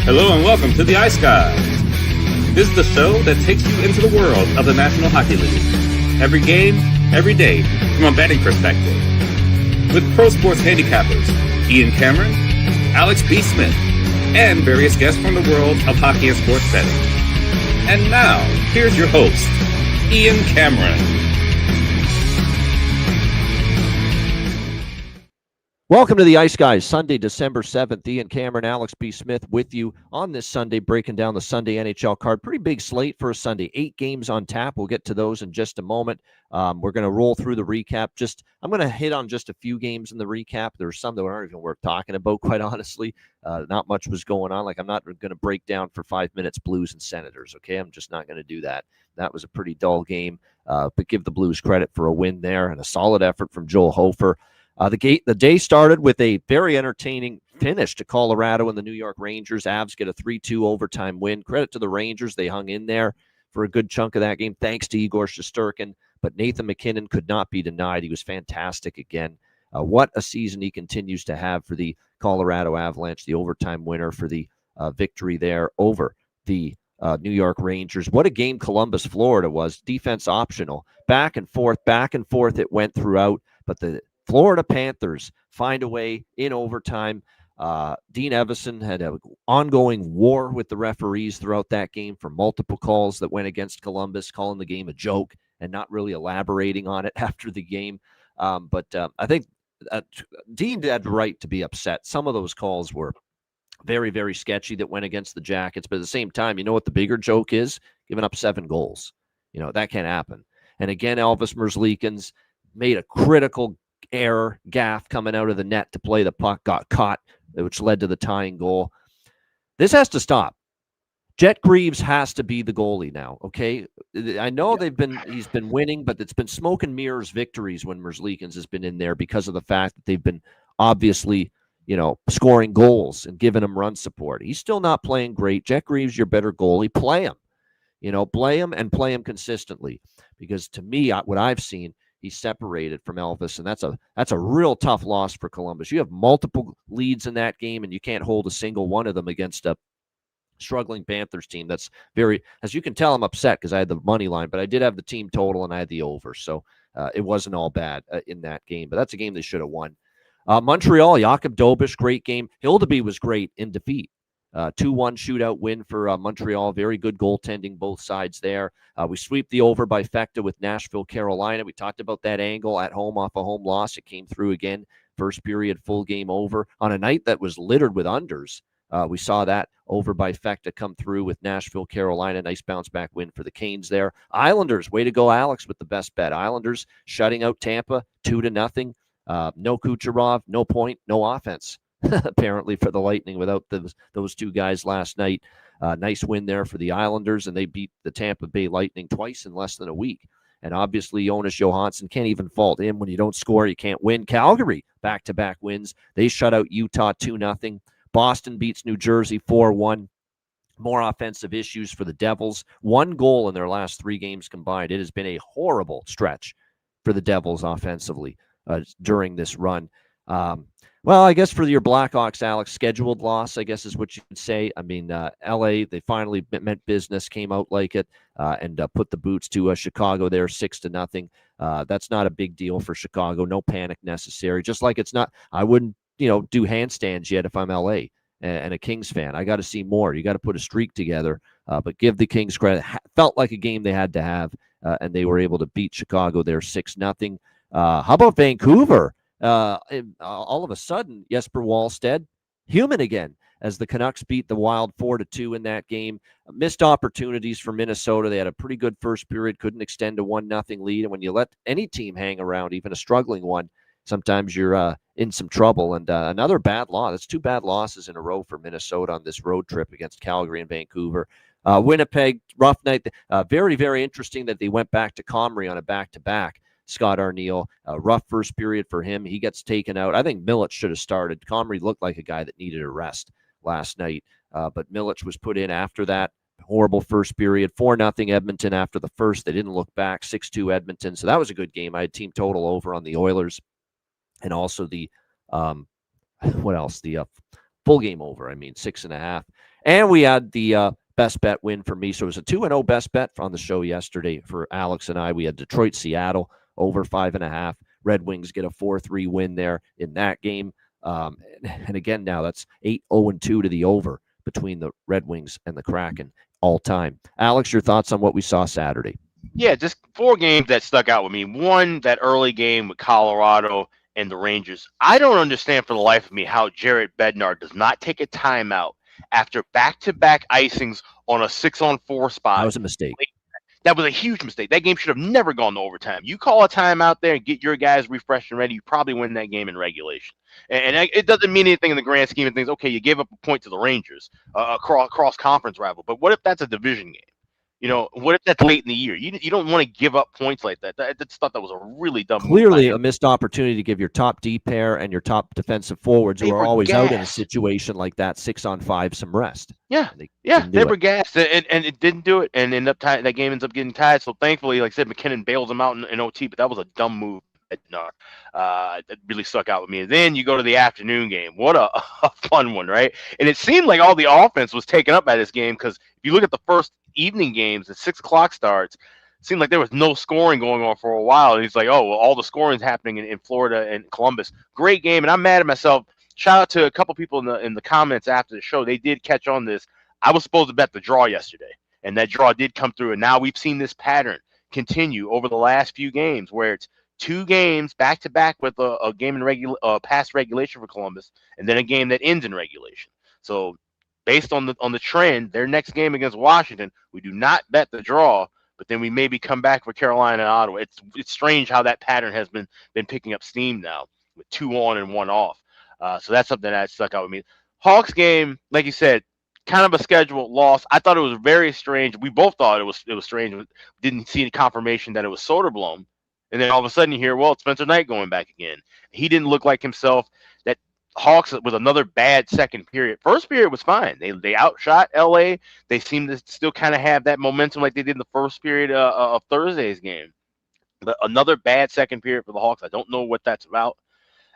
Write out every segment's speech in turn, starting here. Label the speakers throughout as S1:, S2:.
S1: Hello and welcome to the Ice Guys. This is the show that takes you into the world of the National Hockey League. Every game, every day, from a betting perspective. With pro sports handicappers, Ian Cameron, Alex B. Smith, and various guests from the world of hockey and sports betting. And now, here's your host, Ian Cameron.
S2: Welcome to the Ice Guys, Sunday, December 7th. Ian Cameron, Alex B. Smith with you on this Sunday, breaking down the Sunday NHL card. Pretty big slate for a Sunday. 8 games on tap. We'll get to those in just a moment. We're going to roll through the recap. I'm going to hit on just a few games in the recap. There's some that aren't even worth talking about, quite honestly. Not much was going on. I'm not going to break down for 5 minutes Blues and Senators, okay? I'm just not going to do that. That was a pretty dull game, but give the Blues credit for a win there and a solid effort from Joel Hofer. The day started with a very entertaining finish to Colorado and the New York Rangers. Avs get a 3-2 overtime win. Credit to the Rangers. They hung in there for a good chunk of that game, thanks to Igor Shesterkin. But Nathan MacKinnon could not be denied. He was fantastic again. What a season he continues to have for the Colorado Avalanche, the overtime winner for the victory there over the New York Rangers. What a game Columbus, Florida was. Defense optional. Back and forth it went throughout. But the Florida Panthers find a way in overtime. Dean Evison had an ongoing war with the referees throughout that game for multiple calls that went against Columbus, calling the game a joke and not really elaborating on it after the game. But I think Dean had the right to be upset. Some of those calls were very, very sketchy that went against the Jackets. But at the same time, you know what the bigger joke is? Giving up 7 goals. That can't happen. And again, Elvis Merzlikins made a critical error, gaff coming out of the net to play the puck, got caught, which led to the tying goal. This has to stop. Jet Greaves has to be the goalie now, okay? I know he's been winning, but it's been smoke and mirrors victories when Merzlikins has been in there because of the fact that they've been obviously, scoring goals and giving him run support. He's still not playing great. Jet Greaves, your better goalie. Play him. Play him and play him consistently. Because to me, what I've seen, he's separated from Elvis, and that's a real tough loss for Columbus. You have multiple leads in that game, and you can't hold a single one of them against a struggling Panthers team. That's very, as you can tell, I'm upset because I had the money line, but I did have the team total and I had the over, so it wasn't all bad in that game. But that's a game they should have won. Montreal, Jakub Dobeš, great game. Hildeby was great in defeat. 2-1 shootout win for Montreal. Very good goaltending, both sides there. We sweep the over by Fecta with Nashville, Carolina. We talked about that angle at home off a home loss. It came through again. First period, full game over. On a night that was littered with unders, we saw that over by Fecta come through with Nashville, Carolina. Nice bounce-back win for the Canes there. Islanders, way to go, Alex, with the best bet. Islanders shutting out Tampa 2-0. No Kucherov, no point, no offense. Apparently for the Lightning without those two guys last night. Nice win there for the Islanders, and they beat the Tampa Bay Lightning twice in less than a week. And obviously, Jonas Johansson can't even fault him. When you don't score, you can't win. Calgary, back-to-back wins. They shut out Utah 2-0. Boston beats New Jersey 4-1. More offensive issues for the Devils. 1 goal in their last 3 games combined. It has been a horrible stretch for the Devils offensively during this run. Well, I guess for your Blackhawks, Alex, scheduled loss, I guess is what you could say. I mean, L.A., they finally meant business, came out like it, and put the boots to Chicago there 6-0. That's not a big deal for Chicago. No panic necessary. Just like it's not, I wouldn't, do handstands yet if I'm L.A. and a Kings fan. I got to see more. You got to put a streak together, but give the Kings credit. Felt like a game they had to have, and they were able to beat Chicago there 6-0. How about Vancouver? All of a sudden, Jesper Wallstedt, human again, as the Canucks beat the Wild 4-2 in that game. Missed opportunities for Minnesota. They had a pretty good first period, couldn't extend a 1-0 lead. And when you let any team hang around, even a struggling one, sometimes you're in some trouble. And another bad loss. That's 2 bad losses in a row for Minnesota on this road trip against Calgary and Vancouver. Winnipeg, rough night. Very, very interesting that they went back to Comrie on a back-to-back. Scott Arniel, rough first period for him. He gets taken out. I think Milic should have started. Comrie looked like a guy that needed a rest last night, but Milic was put in after that. Horrible first period. 4-0 Edmonton after the first. They didn't look back. 6-2 Edmonton. So that was a good game. I had team total over on the Oilers and also the, what else? The full game over. 6.5. And we had the best bet win for me. So it was a 2-0 best bet on the show yesterday for Alex and I. We had Detroit, Seattle over 5.5. Red Wings get a 4-3 win there in that game. And again, now that's 8-0-2 to the over between the Red Wings and the Kraken all time. Alex, your thoughts on what we saw Saturday?
S3: Yeah, just 4 games that stuck out with me. One, that early game with Colorado and the Rangers. I don't understand for the life of me how Jared Bednar does not take a timeout after back-to-back icings on a 6-on-4 spot.
S2: That was a mistake.
S3: That was a huge mistake. That game should have never gone to overtime. You call a timeout there and get your guys refreshed and ready, you probably win that game in regulation. And it doesn't mean anything in the grand scheme of things. Okay, you gave up a point to the Rangers, a cross-conference rival. But what if that's a division game? You know, what if that's late in the year? You don't want to give up points like that. I just thought that was a really dumb move.
S2: Clearly a missed opportunity to give your top D pair and your top defensive forwards who are always out in a situation like that 6-on-5 some rest.
S3: Yeah, they were gassed, and it didn't do it, and that game ends up getting tied. So thankfully, like I said, McKinnon bails them out in OT, but that was a dumb move. That really stuck out with me. And then you go to the afternoon game. What a fun one, right? And it seemed like all the offense was taken up by this game, because if you look at the first evening games at 6 o'clock starts, it seemed like there was no scoring going on for a while. And he's like, oh, well, all the scoring's happening in Florida and Columbus. Great game, and I'm mad at myself. Shout out to a couple people in the comments after the show. They did catch on this. I was supposed to bet the draw yesterday, and that draw did come through. And now we've seen this pattern continue over the last few games, where it's 2 games back to back with a game in past regulation for Columbus, and then a game that ends in regulation. So based on the trend, their next game against Washington, we do not bet the draw, but then we maybe come back for Carolina and Ottawa. It's strange how that pattern has been picking up steam now, with 2 on and 1 off. So that's something that stuck out with me. Hawks game, like you said, kind of a scheduled loss. I thought it was very strange. We both thought it was strange. We didn't see any confirmation that it was Soderblom. And then all of a sudden you hear, well, it's Spencer Knight going back again. He didn't look like himself. That Hawks was another bad second period. First period was fine. They outshot LA. They seemed to still kind of have that momentum like they did in the first period of Thursday's game. But another bad second period for the Hawks. I don't know what that's about.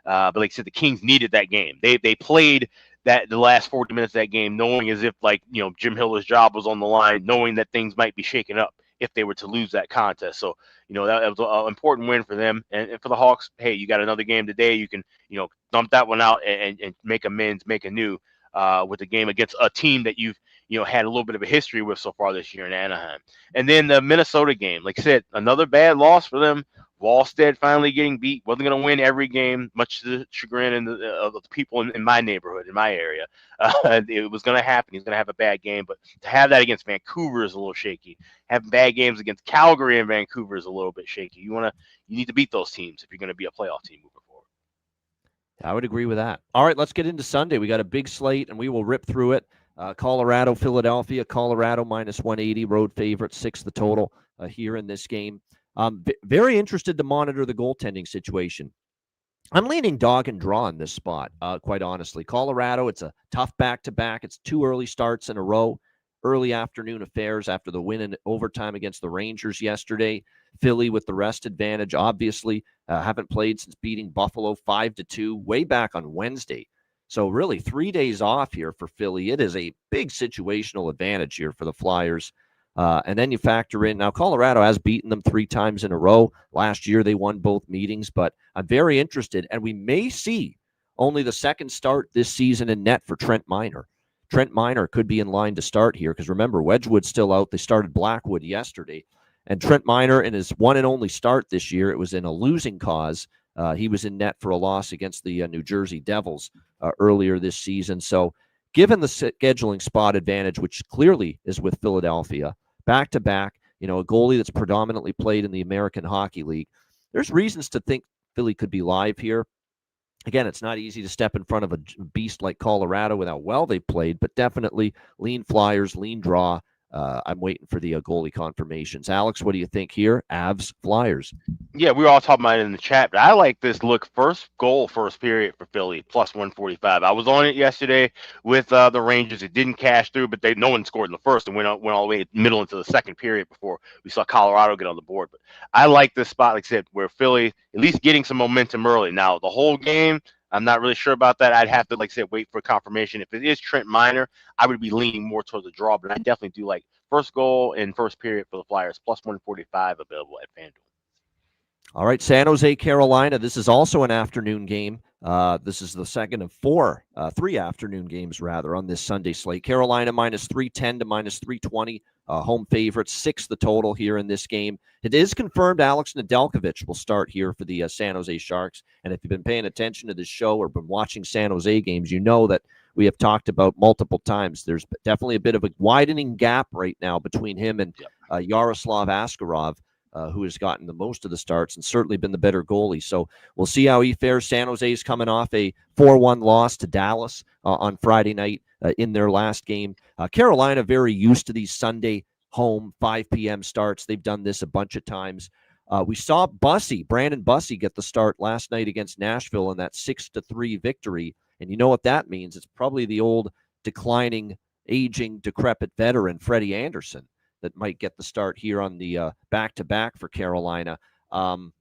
S3: But like I said, the Kings needed that game. They played the last 40 minutes of that game knowing as if, like, you know, Jim Hiller's job was on the line, knowing that things might be shaken up if they were to lose that contest. So, you know, that was an important win for them. And for the Hawks, hey, you got another game today. You can, you know, dump that one out and make amends, make anew with the game against a team that you've, you know, had a little bit of a history with so far this year in Anaheim. And then the Minnesota game, like I said, another bad loss for them. Wallstead finally getting beat. Wasn't going to win every game, much to the chagrin of the people in my neighborhood, in my area. It was going to happen. He's going to have a bad game. But to have that against Vancouver is a little shaky. Having bad games against Calgary and Vancouver is a little bit shaky. You need to beat those teams if you're going to be a playoff team moving forward.
S2: I would agree with that. All right, let's get into Sunday. We got a big slate, and we will rip through it. Colorado, Philadelphia. Colorado minus 180, road favorite, 6 the total here in this game. Very interested to monitor the goaltending situation. I'm leaning dog and draw in this spot, quite honestly. Colorado, it's a tough back-to-back. It's 2 early starts in a row, early afternoon affairs after the win in overtime against the Rangers yesterday. Philly with the rest advantage, obviously, haven't played since beating Buffalo 5-2 way back on Wednesday. So really 3 days off here for Philly. It is a big situational advantage here for the Flyers. And then you factor in, now Colorado has beaten them 3 times in a row. Last year they won both meetings, but I'm very interested. And we may see only the second start this season in net for Trent Miner. Trent Miner could be in line to start here because remember, Wedgwood's still out. They started Blackwood yesterday. And Trent Miner, in his one and only start this year, it was in a losing cause. He was in net for a loss against the New Jersey Devils earlier this season. So given the scheduling spot advantage, which clearly is with Philadelphia, back-to-back, you know, a goalie that's predominantly played in the American Hockey League, there's reasons to think Philly could be live here. Again, it's not easy to step in front of a beast like Colorado with how well they've played, but definitely lean Flyers, lean draw. I'm waiting for the goalie confirmations. Alex, what do you think here? Avs, Flyers.
S3: Yeah, we were all talking about it in the chat, but I like this look. First goal, first period for Philly, plus 145. I was on it yesterday with the Rangers. It didn't cash through, but no one scored in the first and went all the way middle into the second period before we saw Colorado get on the board. But I like this spot, like I said, where Philly at least getting some momentum early. Now, the whole game, I'm not really sure about that. I'd have to, like I said, wait for confirmation. If it is Trent Miner, I would be leaning more towards the draw, but I definitely do like first goal in first period for the Flyers, plus 145 available at FanDuel.
S2: All right, San Jose, Carolina. This is also an afternoon game. This is the second of three afternoon games, rather, on this Sunday slate. Carolina minus 310 to minus 320. Home favorites, 6 the total here in this game. It is confirmed Alex Nedeljkovic will start here for the San Jose Sharks. And if you've been paying attention to this show or been watching San Jose games, you know that we have talked about multiple times. There's definitely a bit of a widening gap right now between him and Yaroslav Askarov, who has gotten the most of the starts and certainly been the better goalie. So we'll see how he fares. San Jose is coming off a 4-1 loss to Dallas on Friday night in their last game. Carolina very used to these Sunday home 5 p.m. starts. They've done this a bunch of times. We saw Brandon Bussey get the start last night against Nashville in that 6-3 victory. And you know what that means? It's probably the old declining, aging, decrepit veteran, Freddie Anderson, that might get the start here on the back-to-back for Carolina. And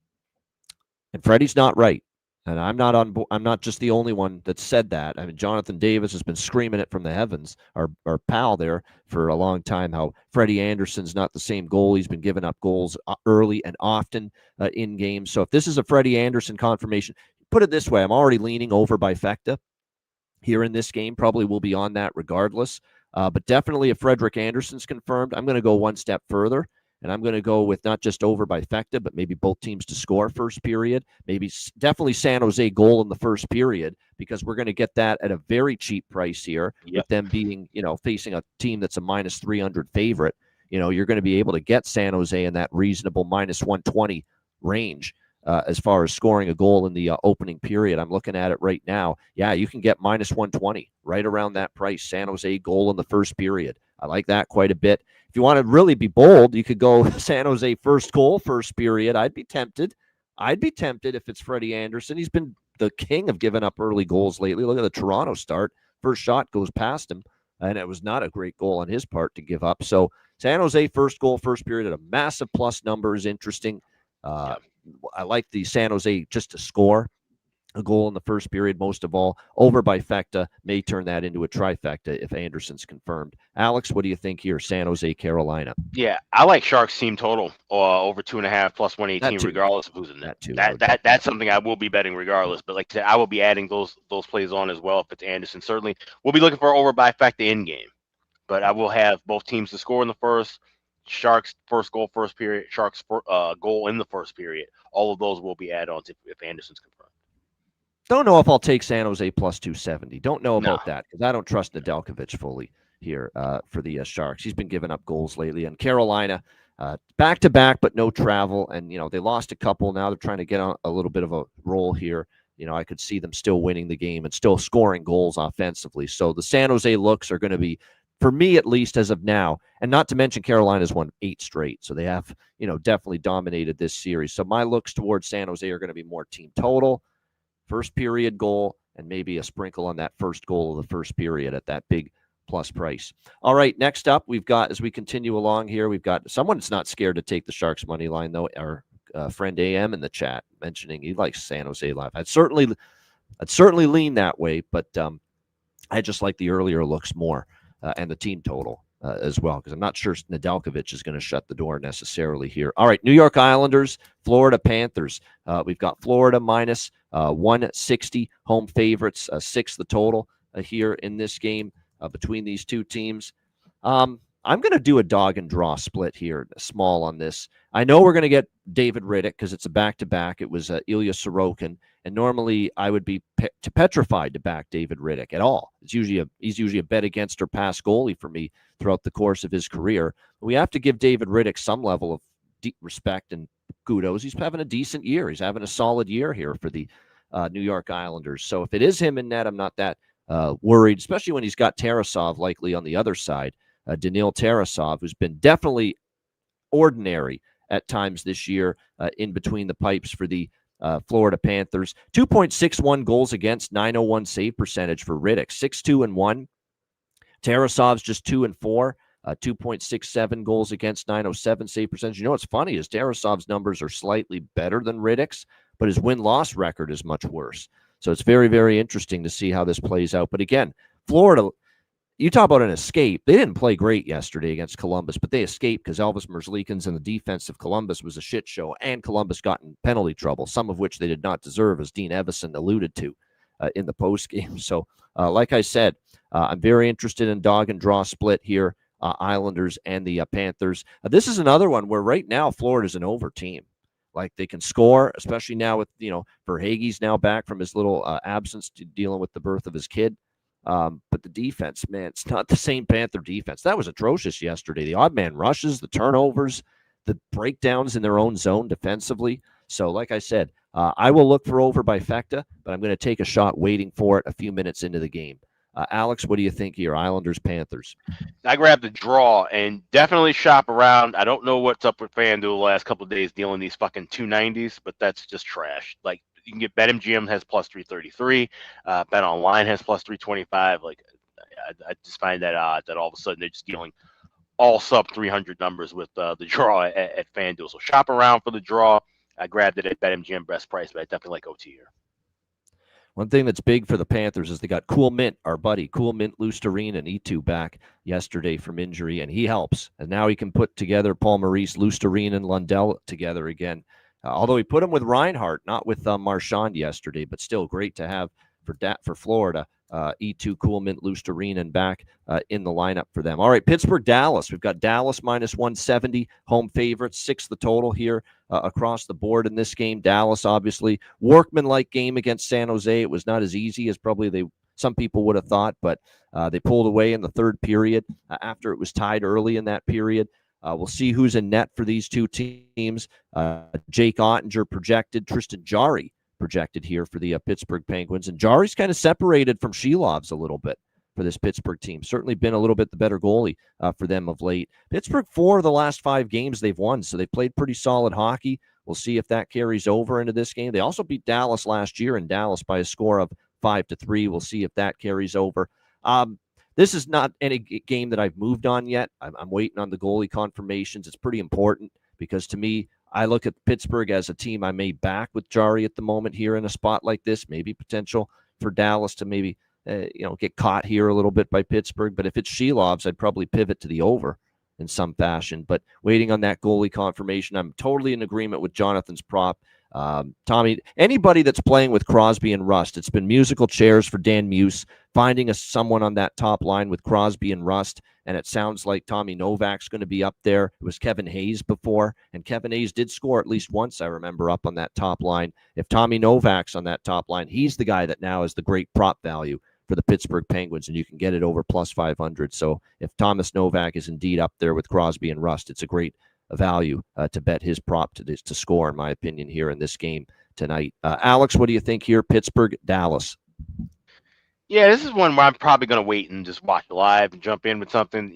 S2: Freddie's not right. And I'm not just the only one that said that. I mean, Jonathan Davis has been screaming it from the heavens, our pal there, for a long time, how Freddie Anderson's not the same goal. He's been giving up goals early and often in games. So if this is a Freddie Anderson confirmation, put it this way, I'm already leaning over by Fecta here in this game. Probably will be on that regardless. But definitely if Frederick Anderson's confirmed, I'm going to go one step further. And I'm going to go with not just over by Fecta, but maybe both teams to score first period. Maybe definitely San Jose goal in the first period, because we're going to get that at a very cheap price here. With them being, facing a team that's a minus 300 favorite. You're going to be able to get San Jose in that reasonable minus 120 range as far as scoring a goal in the opening period. I'm looking at it right now. Yeah, you can get minus 120 right around that price. San Jose goal in the first period. I like that quite a bit. If you want to really be bold, you could go San Jose first goal, first period. I'd be tempted if it's Freddie Anderson. He's been the king of giving up early goals lately. Look at the Toronto start. First shot goes past him, and it was not a great goal on his part to give up. So San Jose first goal, first period at a massive plus number is interesting. I like the San Jose just to score a goal in the first period, most of all. Over by Fecta may turn that into a trifecta if Anderson's confirmed. Alex, what do you think here? San Jose, Carolina.
S3: Yeah, I like Sharks team total over 2.5 plus 118, regardless of who's in it. That's something I will be betting regardless. But like I said, I will be adding those plays on as well if it's Anderson. Certainly, we'll be looking for over by Fecta in game. But I will have both teams to score in the first. Sharks first goal, first period. Sharks goal in the first period. All of those will be add-ons if Anderson's confirmed.
S2: Don't know if I'll take San Jose plus 270. Don't know about that, because I don't trust Nedeljkovic fully here for the Sharks. He's been giving up goals lately. And Carolina, back-to-back, but no travel. And, they lost a couple. Now they're trying to get on a little bit of a roll here. I could see them still winning the game and still scoring goals offensively. So the San Jose looks are going to be, for me at least as of now, and not to mention Carolina's won 8 straight. So they have, definitely dominated this series. So my looks towards San Jose are going to be more team total, first period goal, and maybe a sprinkle on that first goal of the first period at that big plus price. All right, next up, we've got, as we continue along here, we've got someone that's not scared to take the Sharks money line, though. Our friend AM in the chat mentioning he likes San Jose live. I'd certainly lean that way, but I just like the earlier looks more and the team total as well, because I'm not sure Nedeljkovic is going to shut the door necessarily here. All right, New York Islanders, Florida Panthers. We've got Florida minus 160, home favorites, 6 the total here in this game between these two teams. I'm going to do a dog and draw split here, small on this. I know we're going to get David Rittich because it's a back-to-back. It was Ilya Sorokin, and normally I would be petrified to back David Rittich at all. He's usually a bet against or pass goalie for me throughout the course of his career. We have to give David Rittich some level of respect and kudos. He's having a decent year. He's having a solid year here for the New York Islanders. So if it is him in net, I'm not that worried, especially when he's got Tarasov likely on the other side. Danil Tarasov, who's been definitely ordinary at times this year in between the pipes for the Florida Panthers. 2.61 goals against, 901 save percentage for Rittich, 6-2-1. Tarasov's just 2-4, 2.67 goals against, 907 save percentage. What's funny is Tarasov's numbers are slightly better than Rittich's, but his win-loss record is much worse. So it's very, very interesting to see how this plays out. But again, Florida, you talk about an escape. They didn't play great yesterday against Columbus, but they escaped because Elvis Merzlikins and the defense of Columbus was a shit show, and Columbus got in penalty trouble, some of which they did not deserve, as Dean Evison alluded to in the postgame. So, like I said, I'm very interested in dog and draw split here, Islanders and the Panthers. This is another one where right now Florida's an over team. Like, they can score, especially now with, Verhaeghe's now back from his little absence to dealing with the birth of his kid. But the defense, man, it's not the same Panther defense. That was atrocious yesterday. The odd man rushes, the turnovers, the breakdowns in their own zone defensively. So, like I said, I will look for over by Fecta, but I'm going to take a shot waiting for it a few minutes into the game. Alex, what do you think here? Islanders, Panthers.
S3: I grabbed the draw and definitely shop around. I don't know what's up with FanDuel the last couple of days dealing these fucking 290s, but that's just trash. Like, you can get BetMGM has plus 333, Bet Online has plus 325. Like, I just find that odd that all of a sudden they're just dealing all sub 300 numbers with the draw at FanDuel. So shop around for the draw. I grabbed it at BetMGM best price, but I definitely like OT here.
S2: One thing that's big for the Panthers is they got Cool Mint, our buddy, Cool Mint Lusterine and E2 back yesterday from injury, and he helps. And now he can put together Paul Maurice, Lusterine, and Lundell together again. Although he put him with Reinhart, not with Marchand yesterday, but still great to have for Florida. E2, Cool Mint, Lusterine, and back in the lineup for them. All right, Pittsburgh, Dallas. We've got Dallas minus 170, home favorites, 6 the total here across the board in this game. Dallas, obviously, workman-like game against San Jose. It was not as easy as probably some people would have thought, but they pulled away in the third period after it was tied early in that period. We'll see who's in net for these two teams. Jake Ottinger projected, Tristan Jarry projected here for the Pittsburgh Penguins. And Jarry's kind of separated from Shelov's a little bit for this Pittsburgh team. Certainly been a little bit the better goalie for them of late. Pittsburgh, 4 of the last 5 games they've won, so they played pretty solid hockey. We'll see if that carries over into this game. They also beat Dallas last year in Dallas by a score of 5-3. We'll see if that carries over. This is not any game that I've moved on yet. I'm waiting on the goalie confirmations. It's pretty important because, to me, I look at Pittsburgh as a team I may back with Jarry at the moment here in a spot like this. Maybe potential for Dallas to maybe get caught here a little bit by Pittsburgh. But if it's Shelov's, I'd probably pivot to the over in some fashion. But waiting on that goalie confirmation, I'm totally in agreement with Jonathan's prop. Tommy, anybody that's playing with Crosby and Rust, it's been musical chairs for Dan Muse, finding someone on that top line with Crosby and Rust, and it sounds like Tommy Novak's going to be up there. It was Kevin Hayes before, and Kevin Hayes did score at least once, I remember, up on that top line. If Tommy Novak's on that top line, he's the guy that now is the great prop value for the Pittsburgh Penguins, and you can get it over plus 500. So if Thomas Novak is indeed up there with Crosby and Rust, it's a great value to bet his prop to score, in my opinion, here in this game tonight. Alex, what do you think here? Pittsburgh, Dallas.
S3: Yeah, this is one where I'm probably going to wait and just watch live and jump in with something.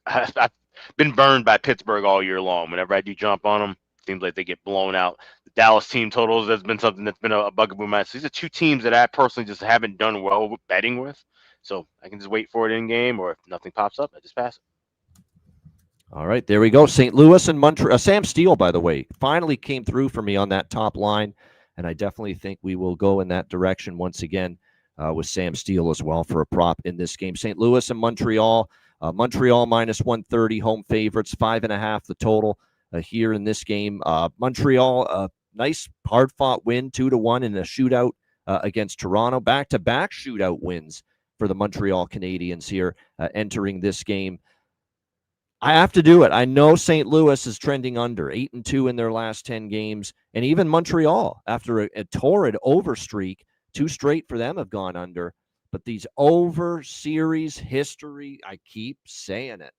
S3: I've been burned by Pittsburgh all year long. Whenever I do jump on them, it seems like they get blown out. The Dallas team totals has been something that's been a bugaboo match. So these are two teams that I personally just haven't done well with betting with. So I can just wait for it in game, or if nothing pops up, I just pass it.
S2: All right, there we go. St. Louis and Montreal. Sam Steele, by the way, finally came through for me on that top line, and I definitely think we will go in that direction once again with Sam Steele as well for a prop in this game. St. Louis and Montreal. Montreal minus 130, home favorites, 5.5 the total here in this game. Montreal, nice hard-fought win, 2-1 in a shootout against Toronto. Back-to-back shootout wins for the Montreal Canadiens here entering this game. I have to do it. I know St. Louis is trending under, 8-2 in their last 10 games. And even Montreal, after a torrid over streak, 2 straight for them have gone under. But these over series history, I keep saying it,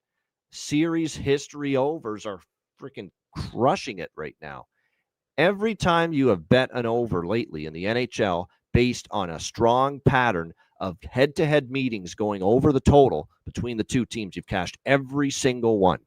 S2: series history overs are freaking crushing it right now. Every time you have bet an over lately in the NHL based on a strong pattern of head-to-head meetings going over the total between the two teams, you've cashed every single one.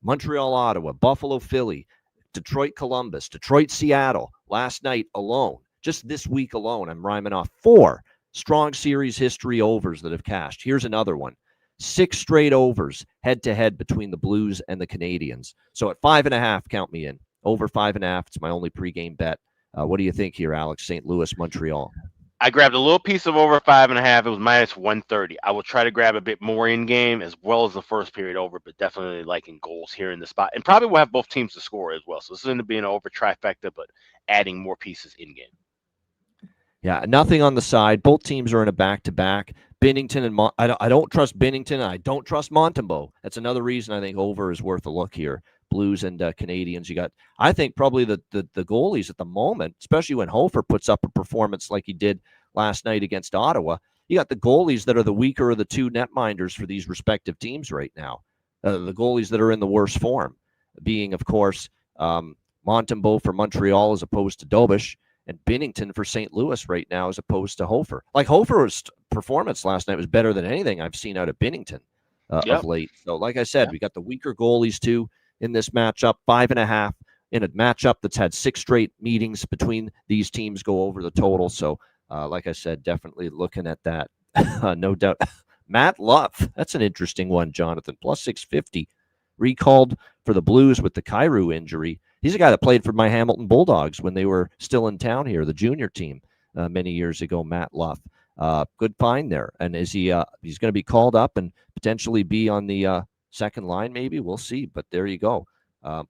S2: Montreal, Ottawa, Buffalo, Philly, Detroit, Columbus, Detroit, Seattle. Last night alone, just this week alone, I'm rhyming off 4 strong series history overs that have cashed. Here's another one. 6 straight overs head-to-head between the Blues and the Canadiens. So at 5.5, count me in. Over 5.5, it's my only pregame bet What do you think here, Alex? St. Louis, Montreal.
S3: I grabbed a little piece of over 5.5. It was minus 130. I will try to grab a bit more in game as well as the first period over, but definitely liking goals here in the spot. And probably will have both teams to score as well. So this is going to be an over trifecta, but adding more pieces in game.
S2: Yeah, nothing on the side. Both teams are in a back-to-back. Binnington and I don't trust Binnington, and I don't trust Montembeault. That's another reason I think over is worth a look here. Blues and Canadiens. You got, I think, probably the goalies at the moment, especially when Hofer puts up a performance like he did last night against Ottawa. You got the goalies that are the weaker of the two netminders for these respective teams right now. The goalies that are in the worst form, being, of course, Montembeault for Montreal as opposed to Dobish, and Binnington for St. Louis right now as opposed to Hofer. Like, Hofer's performance last night was better than anything I've seen out of Binnington of late. So, like I said, we got the weaker goalies too in this matchup. 5.5 in a matchup that's had 6 straight meetings between these teams go over the total. So, like I said, definitely looking at that. No doubt. Matt Luff, that's an interesting one, Jonathan. Plus 650. Recalled for the Blues with the Kyrou injury. He's a guy that played for my Hamilton Bulldogs when they were still in town here, the junior team, many years ago. Matt Luff, good find there. And is he? He's going to be called up and potentially be on the second line. Maybe we'll see. But there you go,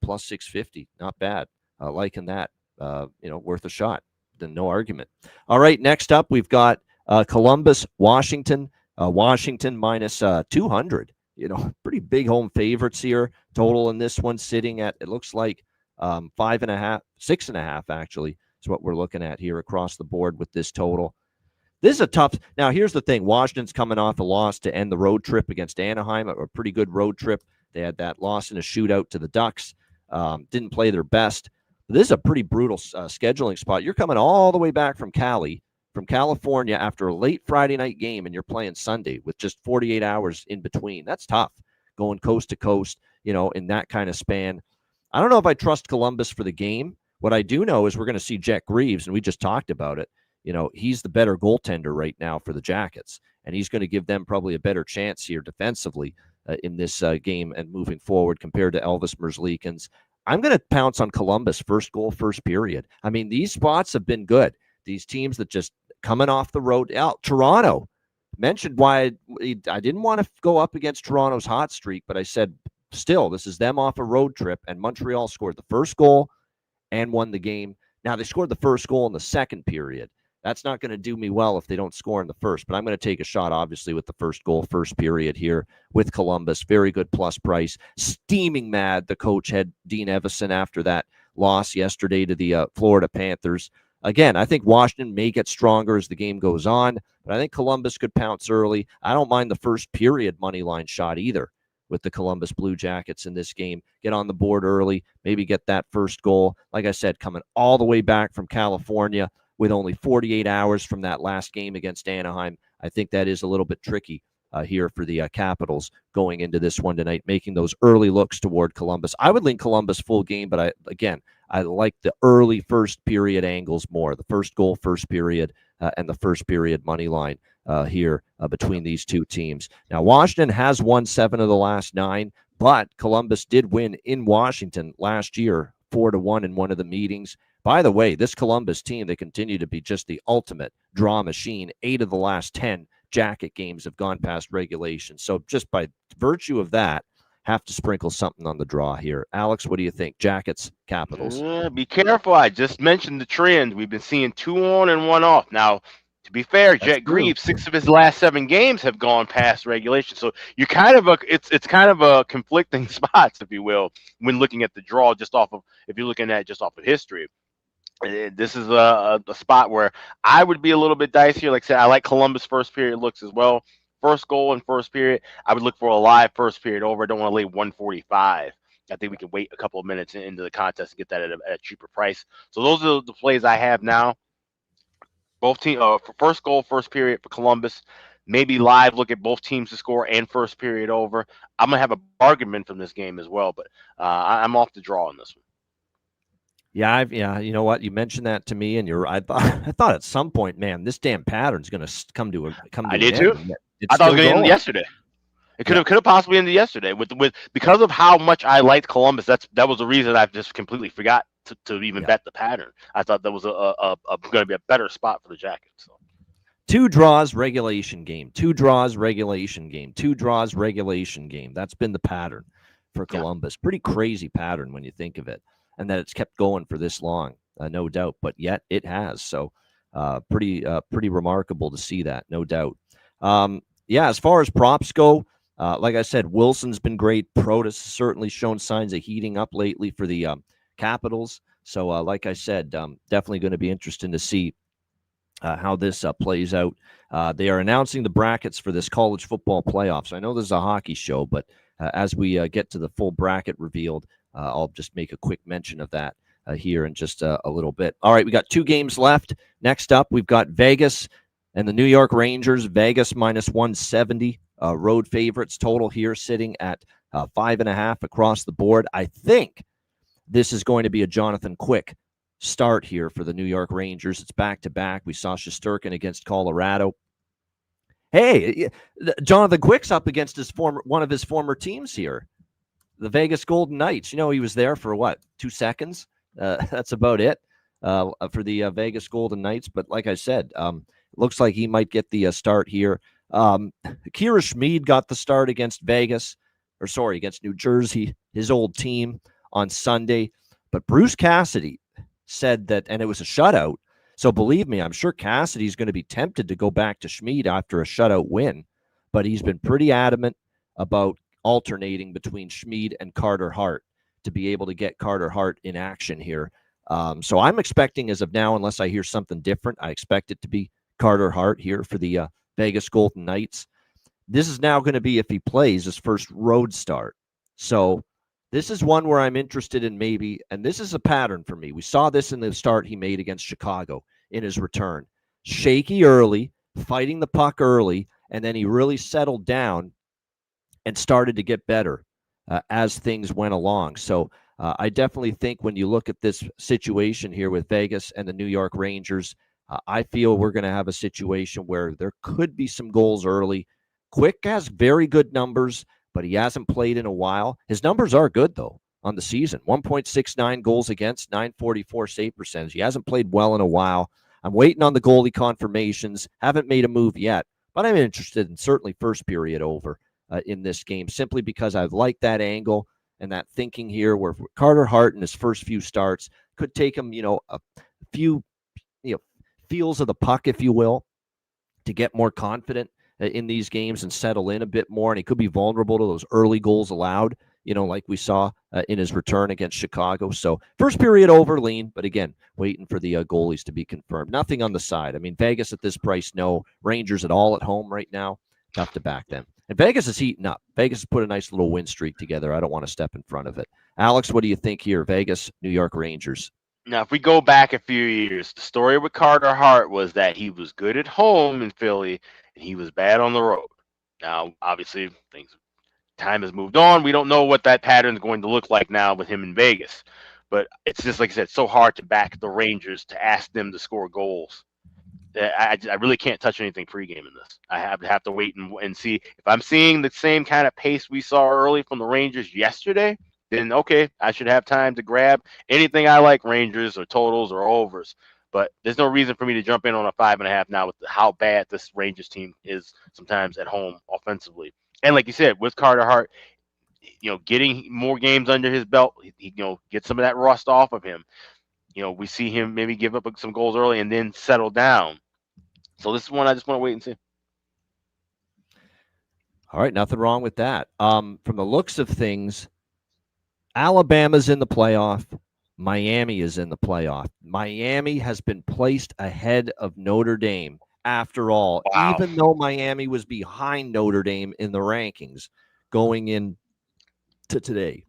S2: plus 650, not bad. Liking that. Worth a shot. Then no argument. All right, next up we've got Columbus, Washington. Washington minus 200. Pretty big home favorites here. Total in this one sitting at, it looks like 5.5, 6.5 actually is what we're looking at here across the board with this total. This is a tough. Now, here's the thing. Washington's coming off a loss to end the road trip against Anaheim, a pretty good road trip. They had that loss in a shootout to the Ducks. Didn't play their best. But this is a pretty brutal scheduling spot. You're coming all the way back from California after a late Friday night game, and you're playing Sunday with just 48 hours in between. That's tough, going coast to coast, in that kind of span. I don't know if I trust Columbus for the game. What I do know is we're going to see Jet Greaves, and we just talked about it. He's the better goaltender right now for the Jackets, and he's going to give them probably a better chance here defensively in this game and moving forward compared to Elvis Merzlikins. I'm going to pounce on Columbus first goal, first period. I mean, these spots have been good. These teams that just coming off the road out. Toronto, mentioned why I didn't want to go up against Toronto's hot streak, but I said, still, this is them off a road trip, and Montreal scored the first goal and won the game. Now, they scored the first goal in the second period. That's not going to do me well if they don't score in the first, but I'm going to take a shot, obviously, with the first goal, first period here with Columbus. Very good plus price. Steaming mad, the coach had Dean Evison after that loss yesterday to the Florida Panthers. Again, I think Washington may get stronger as the game goes on, but I think Columbus could pounce early. I don't mind the first period money line shot either with the Columbus Blue Jackets in this game. Get on the board early, maybe get that first goal. Like I said, coming all the way back from California with only 48 hours from that last game against Anaheim. I think that is a little bit tricky here for the Capitals going into this one tonight, making those early looks toward Columbus. I would lean Columbus full game, but I like the early first period angles more. The first goal, first period, and the first period money line here between these two teams. Now, Washington has won 7 of the last 9, but Columbus did win in Washington last year 4-1 in one of the meetings. By the way, this Columbus team, they continue to be just the ultimate draw machine. 8 of the last 10 Jacket games have gone past regulation. So just by virtue of that, have to sprinkle something on the draw here. Alex, what do you think? Jackets, Capitals.
S3: Be careful. I just mentioned the trend. We've been seeing 2 on and 1 off. Now, to be fair, Jet Greaves, 6 of his last 7 games have gone past regulation. So you're kind of it's kind of a conflicting spots, if you will, when looking at the draw if you're looking at just off of history. This is a spot where I would be a little bit dicier. Like I said, I like Columbus first period looks as well. First goal and first period, I would look for a live first period over. I don't want to lay 145. I think we can wait a couple of minutes into the contest and get that at a cheaper price. So those are the plays I have now. Both teams for first goal, first period for Columbus. Maybe live look at both teams to score and first period over. I'm gonna have a bargain from this game as well, but I'm off the draw on this one.
S2: Yeah, you know what? You mentioned that to me, and I thought at some point, man, this damn pattern's going to come to
S3: I did too. I thought it was going to end yesterday. It could have possibly ended yesterday with because of how much I liked Columbus. That was the reason I've just completely forgot to even bet the pattern. I thought that was going to be a better spot for the Jackets. So.
S2: 2 draws, regulation game. 2 draws, regulation game. 2 draws, regulation game. That's been the pattern for Columbus. Pretty crazy pattern when you think of it, and that it's kept going for this long, no doubt. But yet it has. So pretty remarkable to see that, no doubt. As far as props go, like I said, Wilson's been great. Protas has certainly shown signs of heating up lately for the Capitals. So like I said, definitely going to be interesting to see how this plays out. They are announcing the brackets for this college football playoffs. I know this is a hockey show, but as we get to the full bracket revealed, I'll just make a quick mention of that here in just a little bit. All right, we got 2 games left. Next up, we've got Vegas and the New York Rangers. Vegas minus 170, road favorites. Total here sitting at 5.5 across the board. I think this is going to be a Jonathan Quick start here for the New York Rangers. It's back-to-back. We saw Shesterkin against Colorado. Hey, Jonathan Quick's up against one of his former teams here, the Vegas Golden Knights. He was there for what, 2 seconds? That's about it for the Vegas Golden Knights. But like I said, looks like he might get the start here. Kira Schmid got the start against against New Jersey, his old team, on Sunday. But Bruce Cassidy said that, and it was a shutout. So believe me, I'm sure Cassidy's going to be tempted to go back to Schmid after a shutout win. But he's been pretty adamant about alternating between Schmid and Carter Hart to be able to get Carter Hart in action here. So I'm expecting, as of now, unless I hear something different, I expect it to be Carter Hart here for the Vegas Golden Knights. This is now going to be, if he plays, his first road start. So this is one where I'm interested in maybe, and this is a pattern for me. We saw this in the start he made against Chicago in his return. Shaky early, fighting the puck early, and then he really settled down and started to get better as things went along. So I definitely think when you look at this situation here with Vegas and the New York Rangers, I feel we're going to have a situation where there could be some goals early. Quick has very good numbers, but he hasn't played in a while. His numbers are good, though, on the season. 1.69 goals against, 944 save percentage. He hasn't played well in a while. I'm waiting on the goalie confirmations. Haven't made a move yet, but I'm interested in certainly first period over in this game, simply because I like that angle and that thinking here where Carter Hart in his first few starts could take him, a few, feels of the puck, if you will, to get more confident in these games and settle in a bit more. And he could be vulnerable to those early goals allowed, like we saw in his return against Chicago. So first period over, lean, but again, waiting for the goalies to be confirmed. Nothing on the side. I mean, Vegas at this price, no. Rangers at all at home right now, tough to back them. And Vegas is heating up. Vegas has put a nice little win streak together. I don't want to step in front of it. Alex, what do you think here? Vegas, New York Rangers.
S3: Now, if we go back a few years, the story with Carter Hart was that he was good at home in Philly and he was bad on the road. Now, obviously, time has moved on. We don't know what that pattern is going to look like now with him in Vegas. But it's just, like I said, so hard to back the Rangers to ask them to score goals. I really can't touch anything pregame in this. I have to wait and see. If I'm seeing the same kind of pace we saw early from the Rangers yesterday, then okay, I should have time to grab anything I like, Rangers or totals or overs. But there's no reason for me to jump in on a 5.5 now with how bad this Rangers team is sometimes at home offensively. And like you said, with Carter Hart, getting more games under his belt, he get some of that rust off of him. We see him maybe give up some goals early and then settle down. So this is one I just want to wait and see.
S2: All right, nothing wrong with that. From the looks of things, Alabama's in the playoff. Miami is in the playoff. Miami has been placed ahead of Notre Dame after all, even though Miami was behind Notre Dame in the rankings going in to today.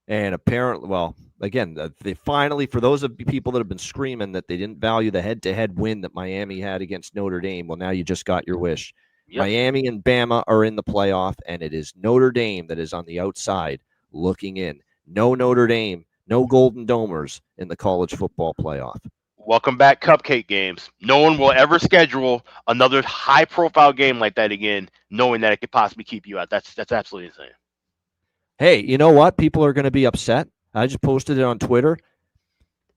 S2: And apparently, again, they finally, for those of people that have been screaming that they didn't value the head-to-head win that Miami had against Notre Dame, well, now you just got your wish. Yep. Miami and Bama are in the playoff, and it is Notre Dame that is on the outside looking in. No Notre Dame, no Golden Domers in the college football playoff.
S3: Welcome back, cupcake games. No one will ever schedule another high-profile game like that again, knowing that it could possibly keep you out. That's absolutely insane.
S2: Hey, you know what? People are going to be upset. I just posted it on Twitter.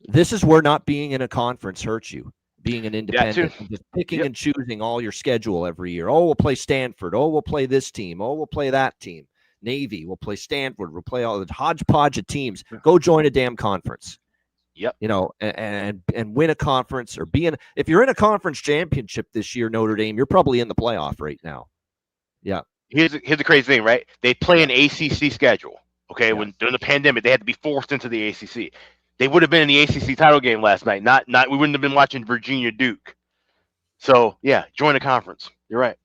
S2: This is where not being in a conference hurts you. Being an independent,
S3: too.
S2: just picking
S3: Yep.
S2: and choosing all your schedule every year. Oh, we'll play Stanford. Oh, we'll play this team. Oh, we'll play that team. Navy, we'll play Stanford. We'll play all the hodgepodge of teams. Go join a damn conference.
S3: Yep.
S2: You know, and win a conference or be in. If you're in a conference championship this year, Notre Dame, you're probably in the playoff right now. Yeah.
S3: Here's the crazy thing, right? They play an ACC schedule. Okay,
S2: Yeah.
S3: when during the pandemic, they had to be forced into the ACC. They would have been in the ACC title game last night. Not we wouldn't have been watching Virginia Duke. So yeah, join a conference. You're right.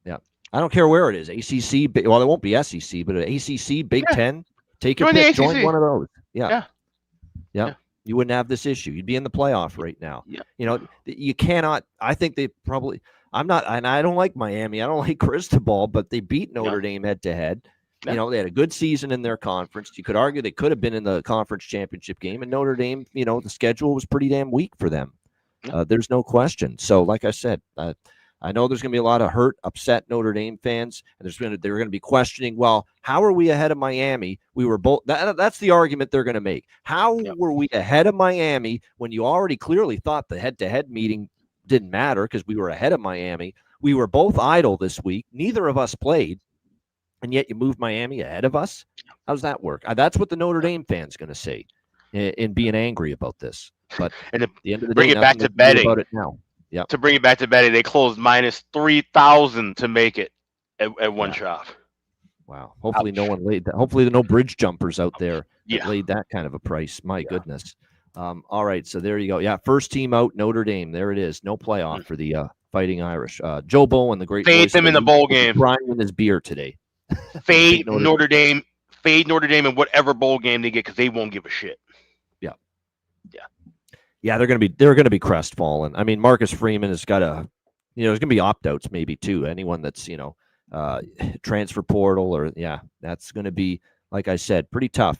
S2: Yeah. I don't care where it is. ACC. Well, it won't be SEC, but an ACC, Big Ten. Take your pick. Join one of those. Yeah. You wouldn't have this issue. You'd be in the playoff right now.
S3: Yeah.
S2: You know, you cannot. I think they probably. I'm not, and I don't like Miami. I don't like Cristobal, but they beat Notre Dame head to head. You know, they had a good season in their conference. You could argue they could have been in the conference championship game, and Notre Dame, you know, the schedule was pretty damn weak for them. There's no question. So, like I said, I know there's going to be a lot of hurt, upset Notre Dame fans, and they're going to be questioning, well, how are we ahead of Miami? We were both. That's the argument they're going to make. How were we ahead of Miami when you already clearly thought the head-to-head meeting didn't matter because we were ahead of Miami? We were both idle this week. Neither of us played. And yet you moved Miami ahead of us? How's that work? That's what the Notre Dame fan's going to say in being angry about this. But
S3: and
S2: at the end of the
S3: bring
S2: day,
S3: it back to betting
S2: about it now. Yep.
S3: To bring it back to betting, they closed minus 3,000 to make it at one shop.
S2: Wow. Hopefully no one laid that. Hopefully no bridge jumpers out there that laid that kind of a price. My goodness. All right. So there you go. Yeah. First team out, Notre Dame. There it is. No playoff for the Fighting Irish. Joe Bowen, the great
S3: fade them in the bowl game.
S2: Crying in his beer today.
S3: Fade Notre Dame. Fade Notre Dame in whatever bowl game they get because they won't give a shit.
S2: Yeah, they're gonna be crestfallen. I mean, Marcus Freeman has got there's gonna be opt-outs maybe too. Anyone that's transfer portal or that's gonna be, like I said, pretty tough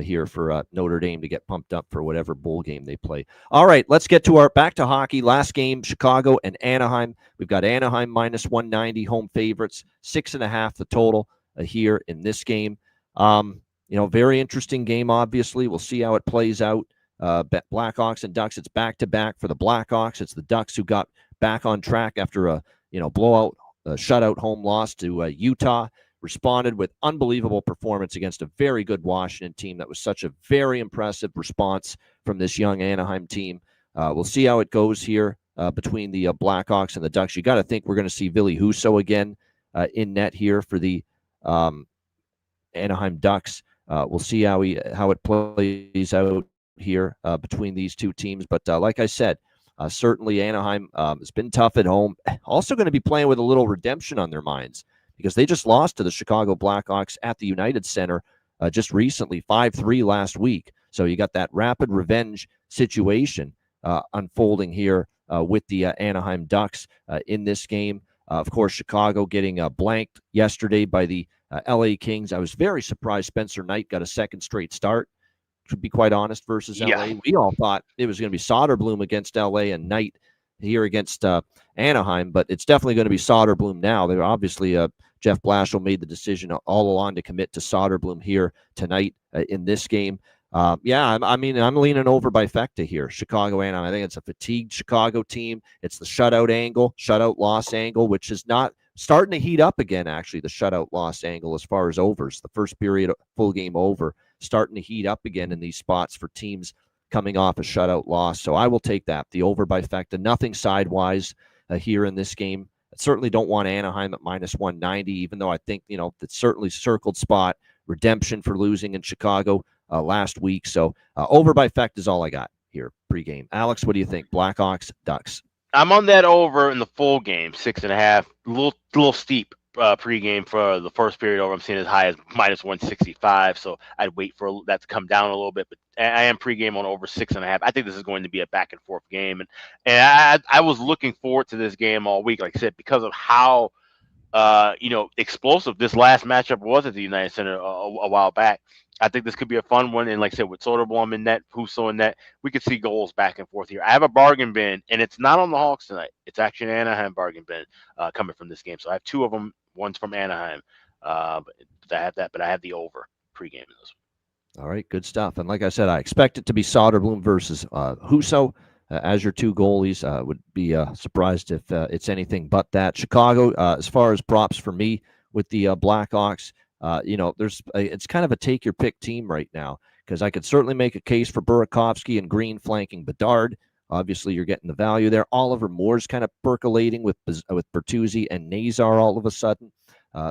S2: here for Notre Dame to get pumped up for whatever bowl game they play. All right, let's get to back to hockey. Last game, Chicago and Anaheim. We've got Anaheim minus 190 home favorites, 6.5 the total here in this game. Very interesting game. Obviously, we'll see how it plays out. Blackhawks and Ducks. It's back-to-back for the Blackhawks. It's the Ducks who got back on track after a blowout, shutout home loss to Utah. Responded with unbelievable performance against a very good Washington team. That was such a very impressive response from this young Anaheim team. We'll see how it goes here between the Blackhawks and the Ducks. You got to think we're going to see Ville Husso again in net here for the Anaheim Ducks. We'll see how it plays out here between these two teams. But like I said, certainly Anaheim has been tough at home. Also going to be playing with a little redemption on their minds because they just lost to the Chicago Blackhawks at the United Center just recently, 5-3 last week. So you got that rapid revenge situation unfolding here with the Anaheim Ducks in this game. Of course, Chicago getting blanked yesterday by the LA Kings. I was very surprised Spencer Knight got a second straight start, to be quite honest, versus LA. We all thought it was going to be Soderblom against LA and Knight here against Anaheim, but it's definitely going to be Soderblom now. They're obviously Jeff Blashill made the decision all along to commit to Soderblom here tonight in this game. I'm leaning over by Fecta here. Chicago Anaheim. I think it's a fatigued Chicago team. It's the shutout loss angle, which is not starting to heat up again, actually, the shutout loss angle as far as overs. The first period full game over starting to heat up again in these spots for teams coming off a shutout loss. So I will take that. The over by Fecta. Nothing sidewise here in this game. I certainly don't want Anaheim at minus 190, even though I think, it's certainly circled spot. Redemption for losing in Chicago last week. So over by Fecta is all I got here pregame. Alex, what do you think? Blackhawks, Ducks.
S3: I'm on that over in the full game, 6.5. A little steep pregame for the first period over. I'm seeing as high as minus 165. So I'd wait for that to come down a little bit. But I am pregame on over 6.5. I think this is going to be a back and forth game. And I was looking forward to this game all week, like I said, because of how explosive this last matchup was at the United Center a while back. I think this could be a fun one. And like I said, with Soderblom in net, Husso in net, we could see goals back and forth here. I have a bargain bin, and it's not on the Hawks tonight. It's actually an Anaheim bargain bin coming from this game. So I have two of them. One's from Anaheim. But I have the over pregame in this one.
S2: All right, good stuff. And like I said, I expect it to be Soderblom versus Husso as your two goalies. Would be surprised if it's anything but that. Chicago, as far as props for me with the Blackhawks, it's kind of a take-your-pick team right now, because I could certainly make a case for Burakovsky and Green flanking Bedard. Obviously, you're getting the value there. Oliver Moore's kind of percolating with Bertuzzi and Nazar all of a sudden.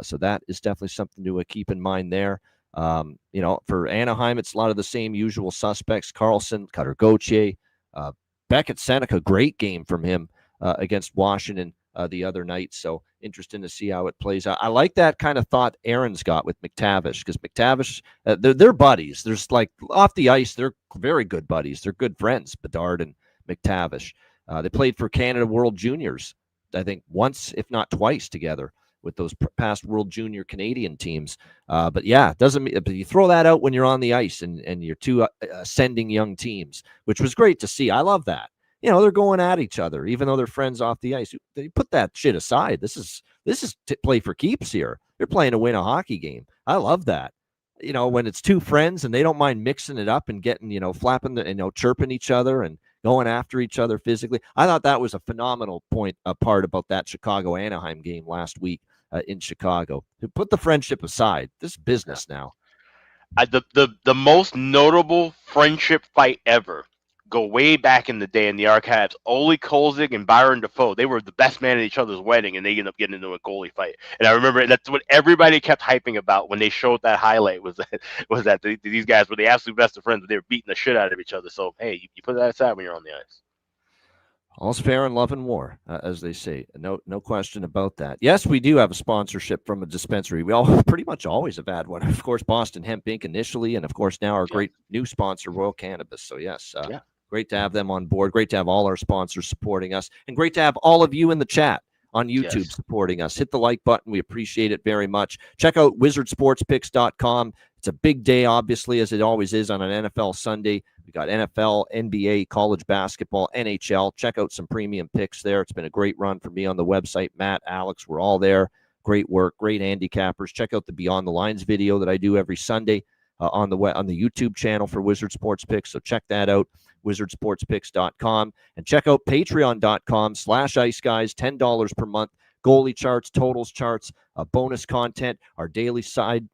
S2: So that is definitely something to keep in mind there. For Anaheim, it's a lot of the same usual suspects: Carlson, Cutter Gauthier, Beckett Seneca. Great game from him against Washington the other night. So interesting to see how it plays out. I like that kind of thought Aaron's got with McTavish, because McTavish, they're buddies. There's like off the ice, they're very good buddies. They're good friends, Bedard and McTavish. They played for Canada World Juniors, I think once, if not twice, together with those past World Junior Canadian teams. But yeah, but you throw that out when you're on the ice and you're two ascending young teams, which was great to see. I love that. They're going at each other, even though they're friends off the ice. They put that shit aside. This is play for keeps here. They're playing to win a hockey game. I love that. When it's two friends and they don't mind mixing it up and getting, flapping, chirping each other and going after each other physically. I thought that was a phenomenal part about that Chicago-Anaheim game last week in Chicago. Put the friendship aside. This is business now.
S3: The most notable friendship fight ever go way back in the day in the archives. Ole Kolzig and Byron Dafoe, they were the best man at each other's wedding, and they ended up getting into a goalie fight. And I remember that's what everybody kept hyping about when they showed that highlight, was that these guys were the absolute best of friends, but they were beating the shit out of each other. So, hey, you put that aside when you're on the ice.
S2: All's fair in love and war, as they say. No question about that. Yes, we do have a sponsorship from a dispensary. We all pretty much always have had one. Of course, Boston Hemp Inc. initially, and of course now our great new sponsor, Royal Cannabis. So yes, great to have them on board. Great to have all our sponsors supporting us, and great to have all of you in the chat on YouTube supporting us. Hit the like button. We appreciate it very much. Check out wizardsportspicks.com. It's a big day, obviously, as it always is on an NFL Sunday. We got NFL, NBA, college basketball, NHL. Check out some premium picks there. It's been a great run for me on the website. Matt, Alex, we're all there. Great work, great handicappers. Check out the Beyond the Lines video that I do every Sunday on the YouTube channel for Wizard Sports Picks. So check that out, wizardsportspicks.com. And check out patreon.com/Ice Guys, $10 per month. Goalie charts, totals charts, bonus content, our daily side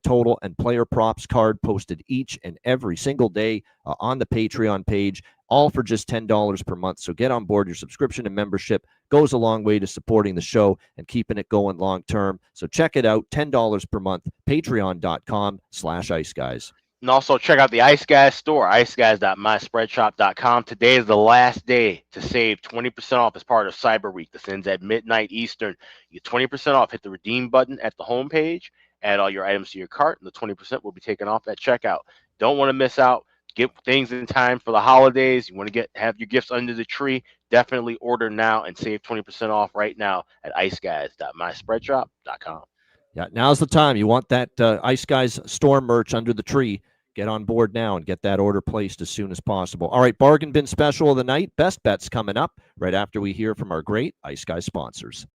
S2: total and player props card posted each and every single day on the Patreon page, all for just $10 per month. So get on board. Your subscription and membership goes a long way to supporting the show and keeping it going long term. So check it out, $10 per month, patreon.com/Ice Guys.
S3: And also check out the Ice Guys store, iceguys.myspreadshop.com. Today is the last day to save 20% off as part of Cyber Week. This ends at midnight Eastern. You get 20% off. Hit the redeem button at the homepage. Add all your items to your cart, and the 20% will be taken off at checkout. Don't want to miss out. Get things in time for the holidays. You want to have your gifts under the tree. Definitely order now and save 20% off right now at iceguys.myspreadshop.com.
S2: Yeah, now's the time. You want that Ice Guys store merch under the tree. Get on board now and get that order placed as soon as possible. All right, bargain bin special of the night. Best bets coming up right after we hear from our great Ice Guys sponsors.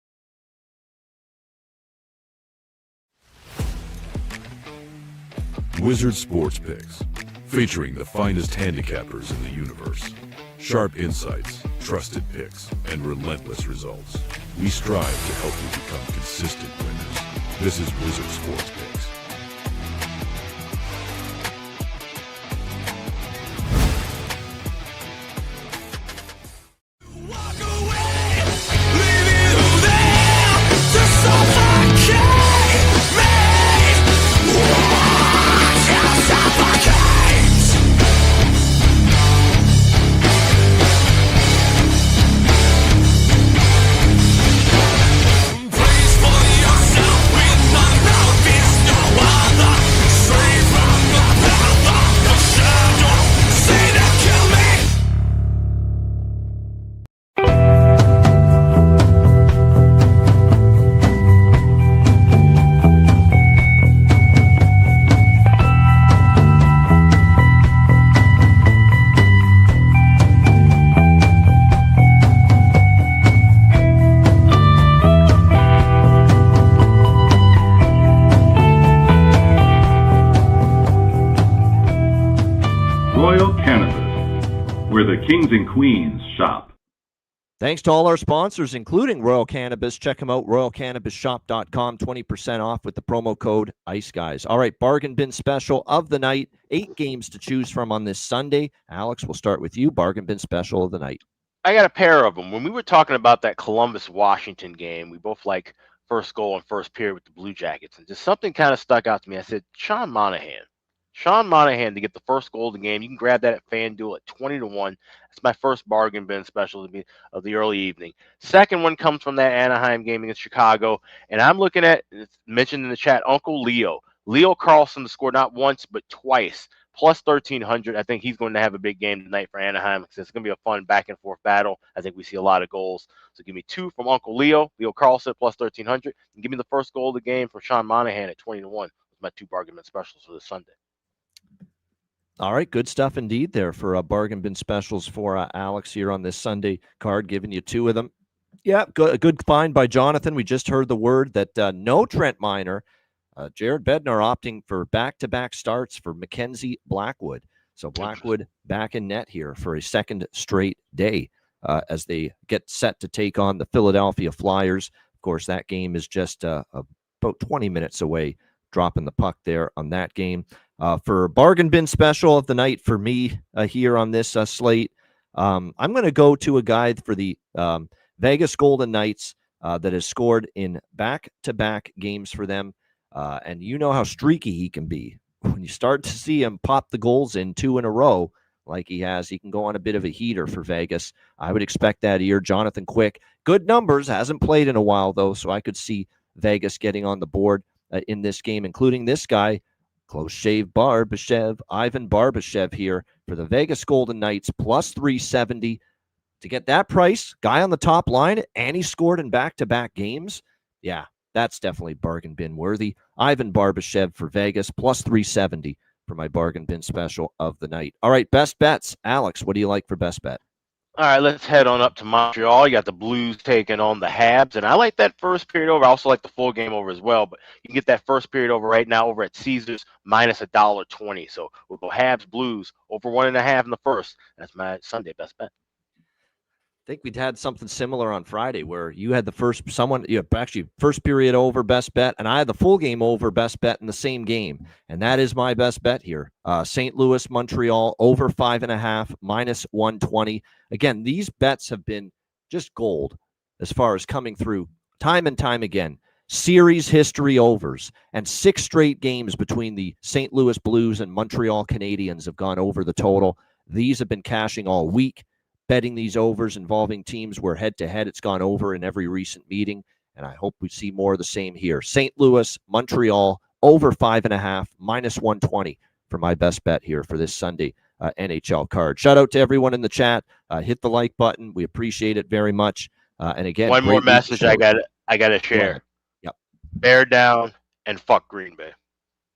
S4: Wizard Sports Picks, featuring the finest handicappers in the universe. Sharp insights, trusted picks, and relentless results. We strive to help you become consistent winners. This is Wizard Sports Picks.
S5: Please for yourself with my mouth is the kings and queens shop.
S2: Thanks to all our sponsors, including Royal Cannabis. Check them out, royalcannabisshop.com, 20% off with the promo code Ice Guys. All right, bargain bin special of the night. 8 games to choose from on this Sunday. Alex, we'll start with you. Bargain bin special of the night.
S3: I got a pair of them. When we were talking about that Columbus-Washington game, we both like first goal and first period with the Blue Jackets. And just something kind of stuck out to me. I said, Sean Monahan to get the first goal of the game. You can grab that at FanDuel at 20-1. That's my first bargain bin special of the early evening. Second one comes from that Anaheim game against Chicago. And I'm looking at, it's mentioned in the chat, Uncle Leo. Leo Carlson to score not once, but twice. Plus 1,300. I think he's going to have a big game tonight for Anaheim because it's going to be a fun back and forth battle. I think we see a lot of goals. So give me 2 from Uncle Leo Carlson plus 1,300. And give me the first goal of the game from Sean Monahan at 20-1. My 2 bargain bin specials for this Sunday.
S2: All right, good stuff indeed there for bargain bin specials for Alex here on this Sunday card, giving you 2 of them. Yeah, good find by Jonathan. We just heard the word that no Trent Miner, Jared Bednar opting for back-to-back starts for Mackenzie Blackwood. So Blackwood back in net here for a second straight day as they get set to take on the Philadelphia Flyers. Of course, that game is just about 20 minutes away, dropping the puck there on that game. For bargain bin special of the night for me here on this slate, I'm going to go to a guy for the Vegas Golden Knights that has scored in back-to-back games for them. And you know how streaky he can be. When you start to see him pop the goals in 2 in a row like he has, he can go on a bit of a heater for Vegas. I would expect that here. Jonathan Quick, good numbers, hasn't played in a while, though, so I could see Vegas getting on the board in this game, including this guy, close shave Barbashev, Ivan Barbashev here for the Vegas Golden Knights, plus 370. To get that price, guy on the top line, and he scored in back-to-back games. Yeah, that's definitely bargain bin worthy. Ivan Barbashev for Vegas, plus 370 for my bargain bin special of the night. All right, best bets. Alex, what do you like for best bet?
S3: All right, let's head on up to Montreal. You got the Blues taking on the Habs, and I like that first period over. I also like the full game over as well, but you can get that first period over right now over at Caesars minus $1.20. So we'll go Habs, Blues over 1.5 in the first. That's my Sunday best bet.
S2: I think we'd had something similar on Friday where you had the first period over best bet, and I had the full game over best bet in the same game. And that is my best bet here. St. Louis, Montreal over 5.5 minus 120. Again, these bets have been just gold as far as coming through time and time again. Series history overs, and 6 straight games between the St. Louis Blues and Montreal Canadiens have gone over the total. These have been cashing all week. Betting these overs involving teams where head-to-head it's gone over in every recent meeting, and I hope we see more of the same here. St. Louis, Montreal, over 5.5, minus 120 for my best bet here for this Sunday NHL card. Shout out to everyone in the chat. Hit the like button. We appreciate it very much. And again,
S3: one more message I got to share.
S2: Yep.
S3: Bear down and fuck Green Bay.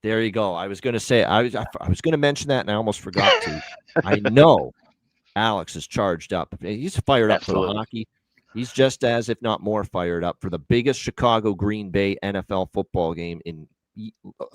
S2: There you go. I was going to say, I was going to mention that, and I almost forgot to. I know Alex is charged up. He's fired up for the hockey. He's just as, if not more, fired up for the biggest Chicago Green Bay NFL football game in,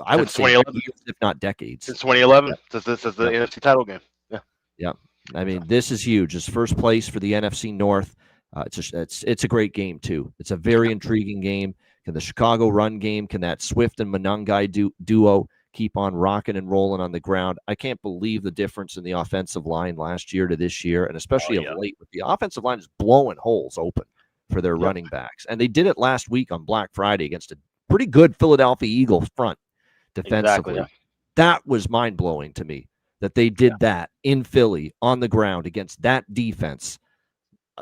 S2: I would say, years, if not decades.
S3: Since 2011. This is the NFC title game. Yeah.
S2: Yeah. I mean, this is huge. It's first place for the NFC North. It's a great game, too. It's a very intriguing game. Can the Chicago run game, can that Swift and Monangai duo keep on rocking and rolling on the ground? I can't believe the difference in the offensive line last year to this year, and especially of late, with the offensive line is blowing holes open for their running backs. And they did it last week on Black Friday against a pretty good Philadelphia Eagles front defensively.
S3: Exactly.
S2: That was mind-blowing to me that they did that in Philly on the ground against that defense.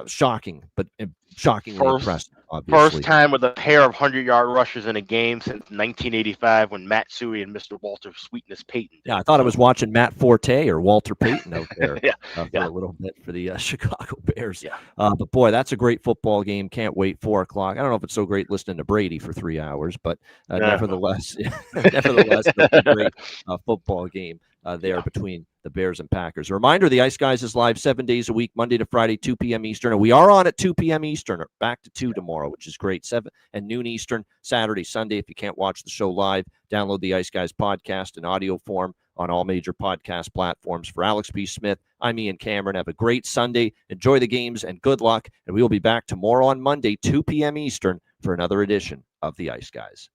S2: Shocking, but shockingly impressive, obviously.
S3: First time with a pair of 100-yard rushers in a game since 1985 when Matt Suey and Mr. Walter Sweetness Payton.
S2: Yeah, I thought I was watching Matt Forte or Walter Payton out there for a little bit for the Chicago Bears.
S3: Yeah.
S2: But, boy, that's a great football game. Can't wait, 4 o'clock. I don't know if it's so great listening to Brady for 3 hours, but nevertheless, it's a great football game there between the Bears and Packers. A reminder, the Ice Guys is live 7 days a week, Monday to Friday, 2 p.m. Eastern. And we are on at 2 p.m. Eastern, or back to 2 tomorrow, which is great. 7 and noon Eastern, Saturday, Sunday. If you can't watch the show live, download the Ice Guys podcast in audio form on all major podcast platforms. For Alex B. Smith, I'm Ian Cameron. Have a great Sunday. Enjoy the games and good luck. And we will be back tomorrow on Monday, 2 p.m. Eastern, for another edition of the Ice Guys.